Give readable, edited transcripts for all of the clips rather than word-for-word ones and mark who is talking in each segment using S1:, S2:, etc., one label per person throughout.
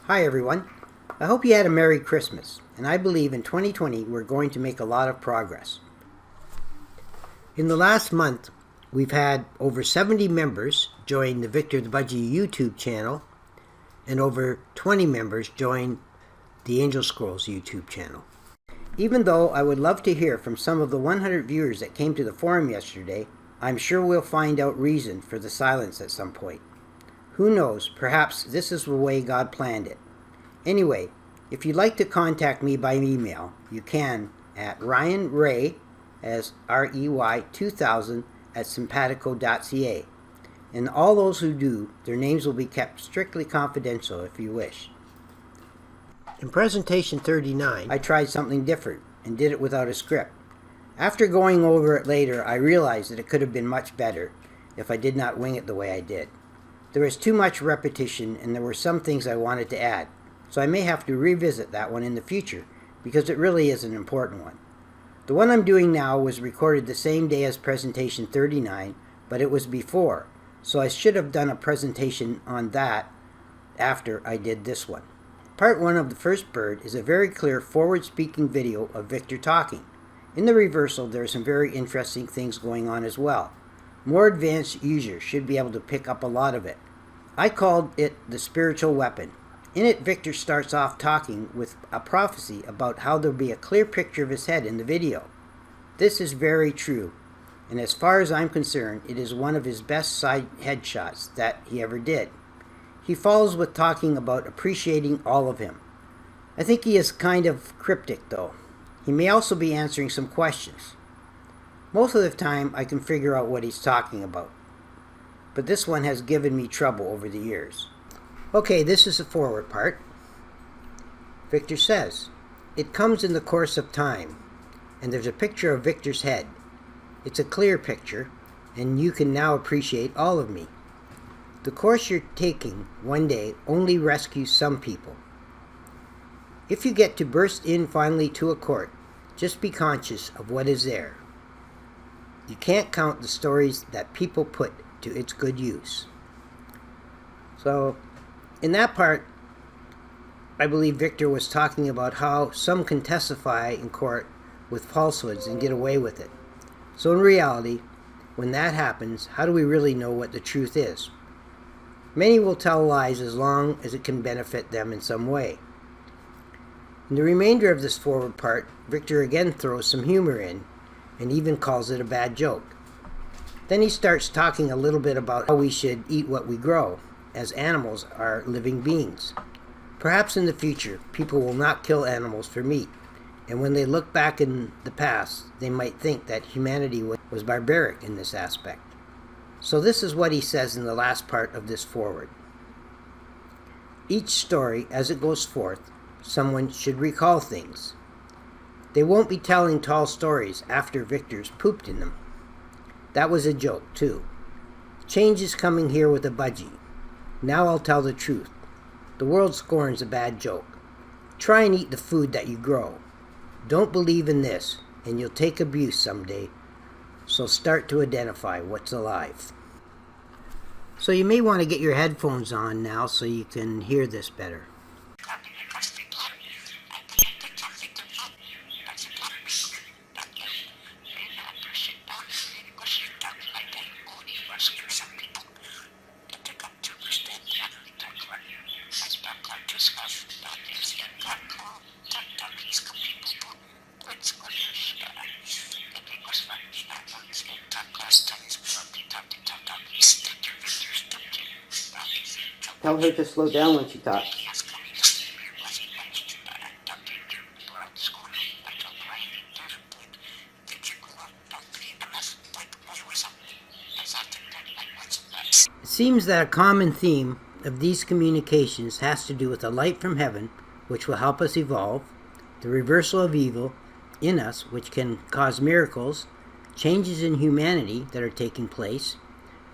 S1: Hi everyone. I hope you had a Merry Christmas, and I believe in 2020 we're going to make a lot of progress. In the last month, we've had over 70 members join the Victor the Budgie YouTube channel, and over 20 members join the Angel Scrolls YouTube channel. Even though I would love to hear from some of the 100 viewers that came to the forum yesterday, I'm sure we'll find out reason for the silence at some point. Who knows, perhaps this is the way God planned it. Anyway, if you'd like to contact me by email, you can at ryanray, as R-E-Y 2000 at simpatico.ca. And all those who do, their names will be kept strictly confidential if you wish. In presentation 39, I tried something different and did it without a script. After going over it later, I realized that it could have been much better if I did not wing it the way I did. There was too much repetition and there were some things I wanted to add, so I may have to revisit that one in the future because it really is an important one. The one I'm doing now was recorded the same day as presentation 39, but it was before, so I should have done a presentation on that after I did this one. Part 1 of the first bird is a very clear forward-speaking video of Victor talking. In the reversal, there are some very interesting things going on as well. More advanced users should be able to pick up a lot of it. I called it the spiritual weapon. In it, Victor starts off talking with a prophecy about how there'll be a clear picture of his head in the video. This is very true, and as far as I'm concerned, it is one of his best side headshots that he ever did. He follows with talking about appreciating all of him. I think he is kind of cryptic though. He may also be answering some questions. Most of the time I can figure out what he's talking about, but this one has given me trouble over the years. Okay, this is the forward part. Victor says, "It comes in the course of time," and there's a picture of Victor's head. It's a clear picture, and you can now appreciate all of me. The course you're taking one day only rescues some people. If you get to burst in finally to a court, just be conscious of what is there. You can't count the stories that people put to its good use. So, in that part, I believe Victor was talking about how some can testify in court with falsehoods and get away with it. So in reality, when that happens, how do we really know what the truth is? Many will tell lies as long as it can benefit them in some way. In the remainder of this forward part, Victor again throws some humor in, and even calls it a bad joke. Then he starts talking a little bit about how we should eat what we grow, as animals are living beings. Perhaps in the future, people will not kill animals for meat, and when they look back in the past, they might think that humanity was barbaric in this aspect. So this is what he says in the last part of this forward. Each story, as it goes forth, someone should recall things. They won't be telling tall stories after Victor's pooped in them. That was a joke, too. Change is coming here with a budgie. Now I'll tell the truth. The world scorns a bad joke. Try and eat the food that you grow. Don't believe in this, and you'll take abuse someday. So start to identify what's alive. So you may want to get your headphones on now so you can hear this better. Tell her to slow down when she talks. It seems that a common theme of these communications has to do with a light from heaven, which will help us evolve, the reversal of evil in us, which can cause miracles, changes in humanity that are taking place,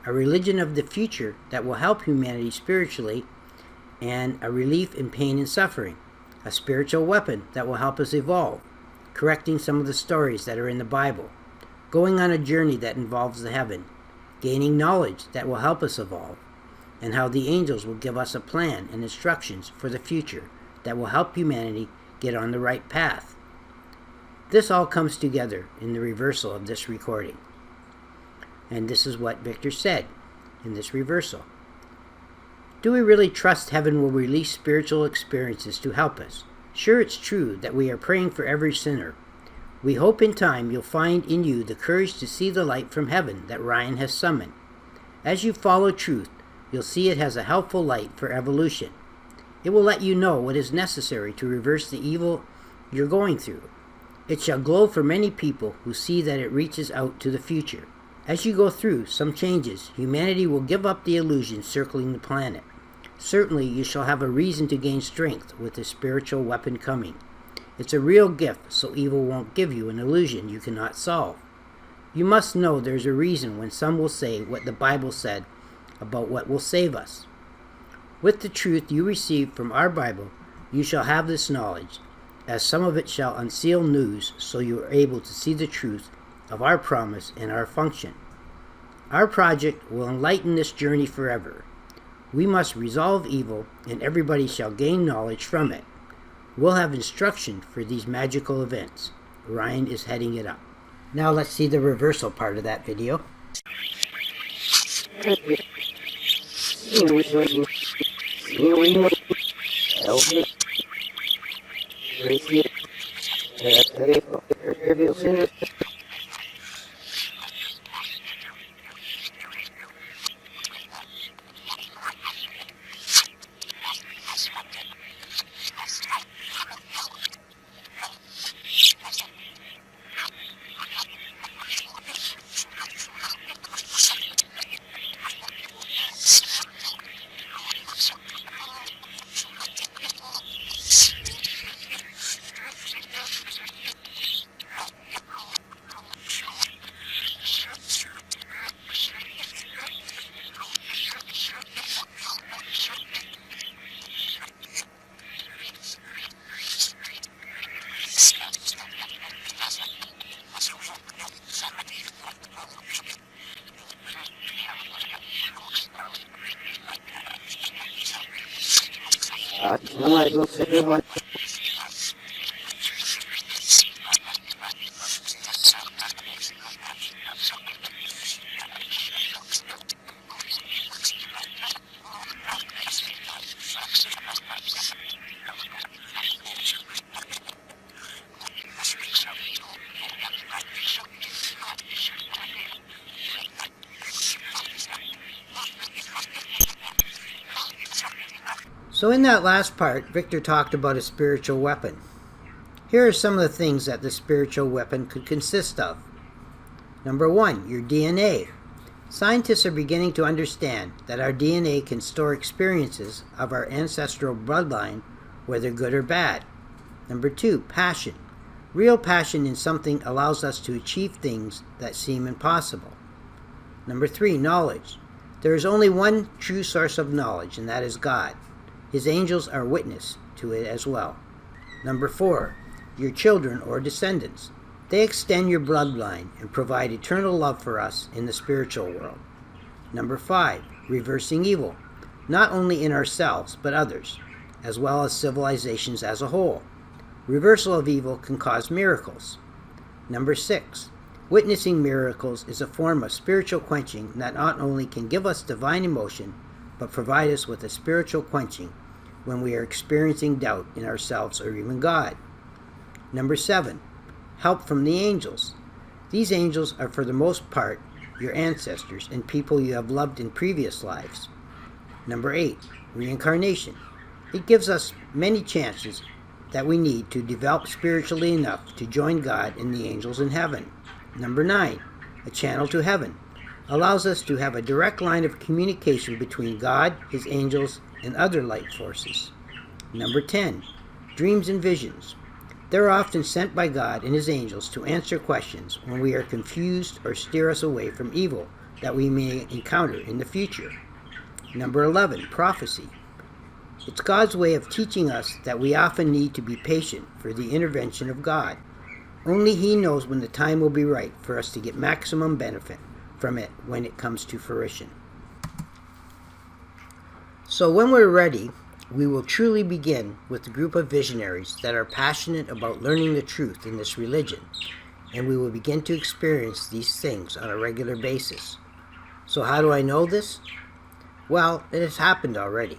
S1: a religion of the future that will help humanity spiritually, and a relief in pain and suffering, a spiritual weapon that will help us evolve, correcting some of the stories that are in the Bible, going on a journey that involves the heaven, gaining knowledge that will help us evolve, and how the angels will give us a plan and instructions for the future that will help humanity get on the right path. This all comes together in the reversal of this recording. And this is what Victor said in this reversal. Do we really trust heaven will release spiritual experiences to help us? Sure, it's true that we are praying for every sinner. We hope in time you'll find in you the courage to see the light from heaven that Ryan has summoned. As you follow truth, you'll see it has a helpful light for evolution. It will let you know what is necessary to reverse the evil you're going through. It shall glow for many people who see that it reaches out to the future. As you go through some changes, humanity will give up the illusion circling the planet. Certainly you shall have a reason to gain strength with the spiritual weapon coming. It's a real gift, so evil won't give you an illusion you cannot solve. You must know there's a reason when some will say what the Bible said about what will save us. With the truth you receive from our Bible, you shall have this knowledge, as some of it shall unseal news, so you are able to see the truth of our promise and our function. Our project will enlighten this journey forever. We must resolve evil, and everybody shall gain knowledge from it. We'll have instruction for these magical events. Ryan is heading it up. Now let's see the reversal part of that video. So in that last part, Victor talked about a spiritual weapon. Here are some of the things that the spiritual weapon could consist of. Number 1, your DNA. Scientists are beginning to understand that our DNA can store experiences of our ancestral bloodline, whether good or bad. Number 2, passion. Real passion in something allows us to achieve things that seem impossible. Number 3, knowledge. There is only one true source of knowledge, and that is God. His angels are witness to it as well. Number 4, your children or descendants. They extend your bloodline and provide eternal love for us in the spiritual world. Number 5, reversing evil, not only in ourselves but others, as well as civilizations as a whole. Reversal of evil can cause miracles. Number 6, witnessing miracles is a form of spiritual quenching that not only can give us divine emotion, but provide us with a spiritual quenching when we are experiencing doubt in ourselves or even God. Number 7, help from the angels. These angels are for the most part your ancestors and people you have loved in previous lives. Number 8, reincarnation. It gives us many chances that we need to develop spiritually enough to join God and the angels in heaven. Number 9, a channel to heaven. Allows us to have a direct line of communication between God, His angels, and other light forces. Number 10, dreams and visions. They're often sent by God and His angels to answer questions when we are confused or steer us away from evil that we may encounter in the future. Number 11, prophecy. It's God's way of teaching us that we often need to be patient for the intervention of God. Only He knows when the time will be right for us to get maximum benefit from it when it comes to fruition. So when we're ready, we will truly begin with a group of visionaries that are passionate about learning the truth in this religion, and we will begin to experience these things on a regular basis. So how do I know this? Well, it has happened already,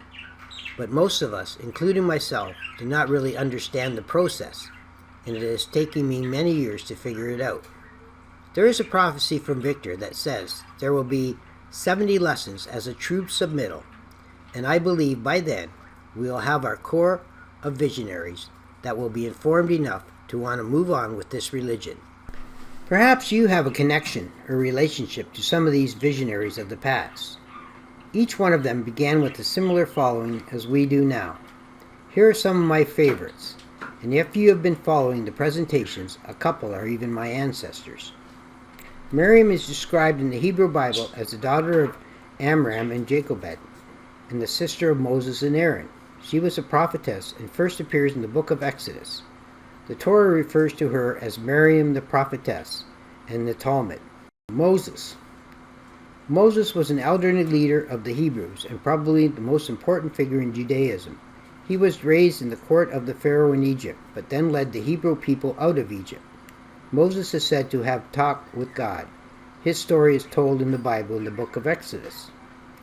S1: but most of us, including myself, do not really understand the process, and it has taken me many years to figure it out. There is a prophecy from Victor that says there will be 70 lessons as a true submittal, and I believe by then we will have our core of visionaries that will be informed enough to want to move on with this religion. Perhaps you have a connection or relationship to some of these visionaries of the past. Each one of them began with a similar following as we do now. Here are some of my favorites, and if you have been following the presentations, a couple are even my ancestors. Miriam is described in the Hebrew Bible as the daughter of Amram and Jochebed, and the sister of Moses and Aaron. She was a prophetess and first appears in the book of Exodus. The Torah refers to her as Miriam the prophetess, and the Talmud. Moses was an elderly leader of the Hebrews and probably the most important figure in Judaism. He was raised in the court of the Pharaoh in Egypt, but then led the Hebrew people out of Egypt. Moses is said to have talked with God. His story is told in the Bible in the book of Exodus.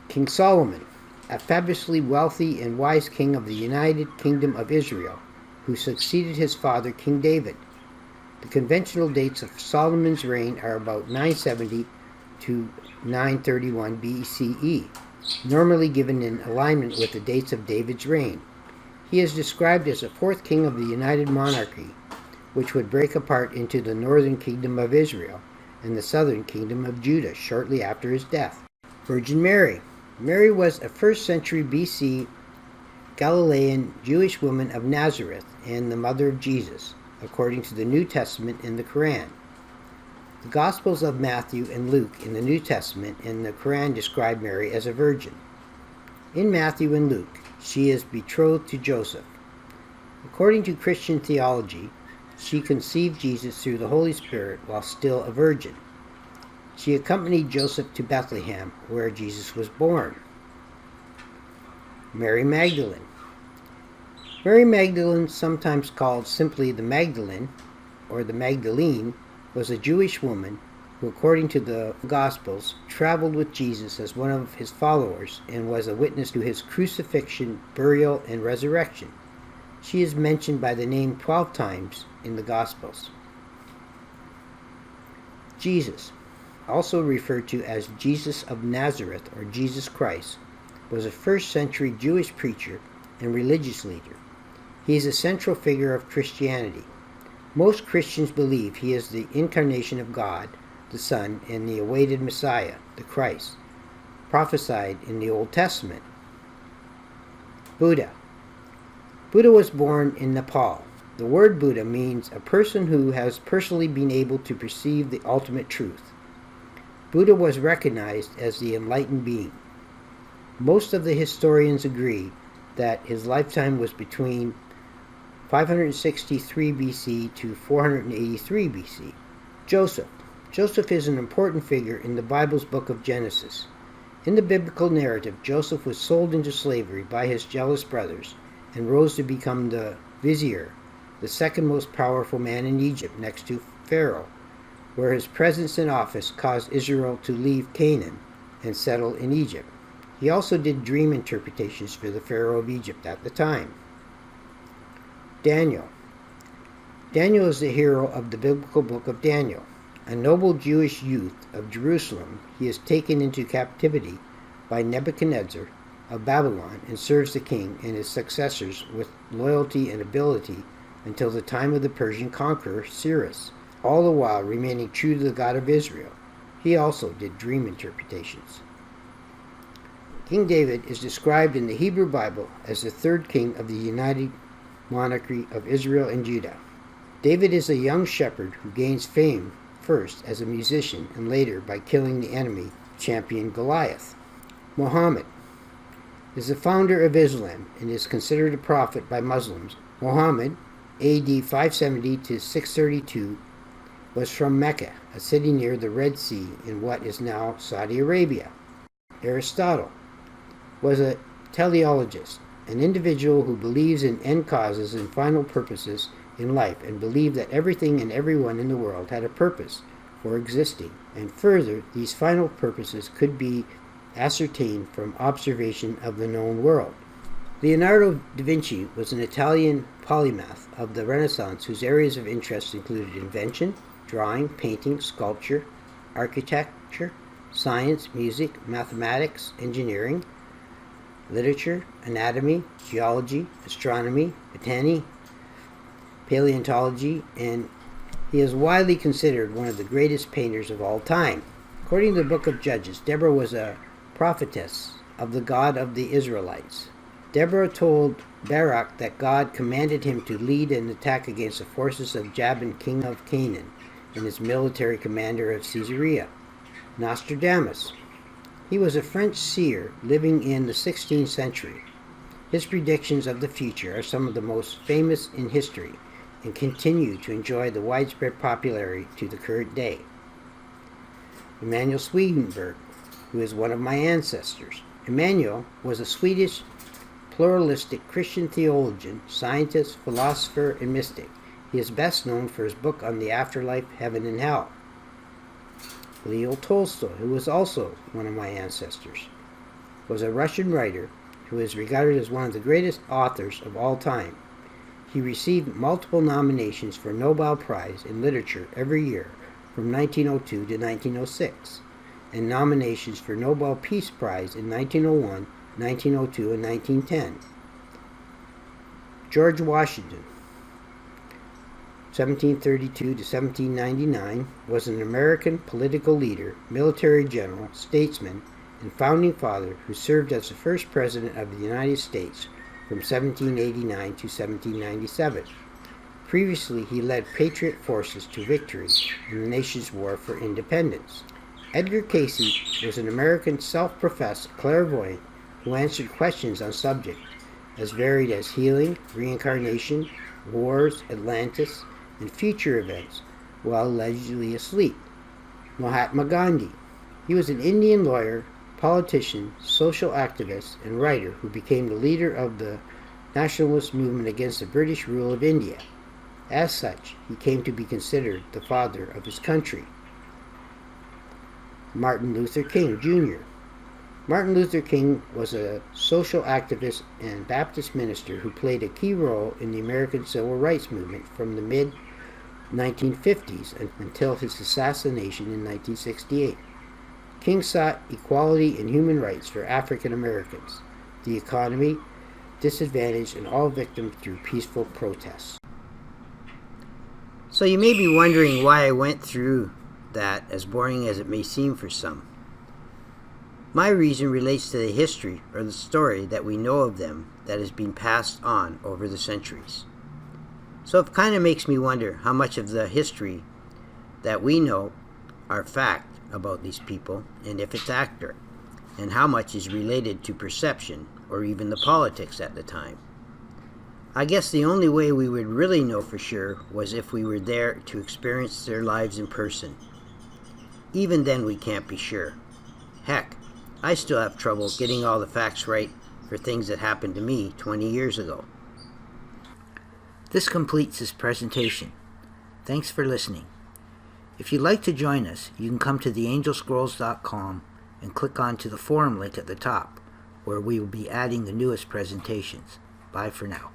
S1: King Solomon, a fabulously wealthy and wise king of the United Kingdom of Israel, who succeeded his father, King David. The conventional dates of Solomon's reign are about 970 to 931 BCE, normally given in alignment with the dates of David's reign. He is described as the fourth king of the United Monarchy, which would break apart into the northern kingdom of Israel and the southern kingdom of Judah shortly after his death. Virgin Mary. Mary was a 1st century BC Galilean Jewish woman of Nazareth and the mother of Jesus, according to the New Testament in the Quran. The Gospels of Matthew and Luke in the New Testament and the Quran describe Mary as a virgin. In Matthew and Luke, she is betrothed to Joseph. According to Christian theology, she conceived Jesus through the Holy Spirit while still a virgin. She accompanied Joseph to Bethlehem, where Jesus was born. Mary Magdalene. Mary Magdalene, sometimes called simply the Magdalene or the Magdalene, was a Jewish woman who, according to the Gospels, traveled with Jesus as one of his followers and was a witness to his crucifixion, burial, and resurrection. She is mentioned by the name 12 times in the Gospels. Jesus, also referred to as Jesus of Nazareth or Jesus Christ, was a 1st century Jewish preacher and religious leader. He is a central figure of Christianity. Most Christians believe he is the incarnation of God, the Son, and the awaited Messiah, the Christ, prophesied in the Old Testament. Buddha. Buddha was born in Nepal. The word Buddha means a person who has personally been able to perceive the ultimate truth. Buddha was recognized as the enlightened being. Most of the historians agree that his lifetime was between 563 BC to 483 BC. Joseph is an important figure in the Bible's book of Genesis. In the biblical narrative, Joseph was sold into slavery by his jealous brothers and rose to become the vizier, the second most powerful man in Egypt next to Pharaoh, where his presence and office caused Israel to leave Canaan and settle in Egypt. He also did dream interpretations for the Pharaoh of Egypt at the time. Daniel. Daniel is the hero of the biblical book of Daniel. A noble Jewish youth of Jerusalem, he is taken into captivity by Nebuchadnezzar of Babylon and serves the king and his successors with loyalty and ability until the time of the Persian conqueror Cyrus, all the while remaining true to the God of Israel. He also did dream interpretations. King David is described in the Hebrew Bible as the 3rd king of the United Monarchy of Israel and Judah. David is a young shepherd who gains fame first as a musician and later by killing the enemy champion Goliath. Muhammad is the founder of Islam and is considered a prophet by Muslims. Muhammad, AD 570 to 632, was from Mecca, a city near the Red Sea in what is now Saudi Arabia. Aristotle was a teleologist, an individual who believes in end causes and final purposes in life and believed that everything and everyone in the world had a purpose for existing, and further, these final purposes could be ascertained from observation of the known world. Leonardo da Vinci was an Italian polymath of the Renaissance whose areas of interest included invention, drawing, painting, sculpture, architecture, science, music, mathematics, engineering, literature, anatomy, geology, astronomy, botany, paleontology, and he is widely considered one of the greatest painters of all time. According to the book of Judges, Deborah was a prophetess of the God of the Israelites. Deborah told Barak that God commanded him to lead an attack against the forces of Jabin, king of Canaan, and his military commander of Caesarea, Nostradamus. He was a French seer living in the 16th century. His predictions of the future are some of the most famous in history and continue to enjoy the widespread popularity to the current day. Emanuel Swedenborg, who is one of my ancestors. Emanuel was a Swedish pluralistic Christian theologian, scientist, philosopher, and mystic. He is best known for his book on the afterlife, heaven and hell. Leo Tolstoy, who was also one of my ancestors, was a Russian writer who is regarded as one of the greatest authors of all time. He received multiple nominations for Nobel Prize in Literature every year from 1902 to 1906, and nominations for Nobel Peace Prize in 1901, 1902, and 1910. George Washington, 1732 to 1799, was an American political leader, military general, statesman, and founding father who served as the first president of the United States from 1789 to 1797. Previously, he led Patriot forces to victory in the nation's war for independence. Edgar Cayce was an American self-professed clairvoyant who answered questions on subjects as varied as healing, reincarnation, wars, Atlantis, and future events while allegedly asleep. Mahatma Gandhi. He was an Indian lawyer, politician, social activist, and writer who became the leader of the nationalist movement against the British rule of India. As such, he came to be considered the father of his country. Martin Luther King, Jr. Martin Luther King was a social activist and Baptist minister who played a key role in the American Civil Rights Movement from the mid-1950s until his assassination in 1968. King sought equality and human rights for African Americans, the economy, disadvantaged, and all victims through peaceful protests. So you may be wondering why I went through that, as boring as it may seem for some. My reason relates to the history or the story that we know of them that has been passed on over the centuries. So it kind of makes me wonder how much of the history that we know are fact about these people and if it's accurate, and how much is related to perception or even the politics at the time. I guess the only way we would really know for sure was if we were there to experience their lives in person. Even then we can't be sure. Heck, I still have trouble getting all the facts right for things that happened to me 20 years ago. This completes this presentation. Thanks for listening. If you'd like to join us, you can come to theangelscrolls.com and click on to the forum link at the top, where we will be adding the newest presentations. Bye for now.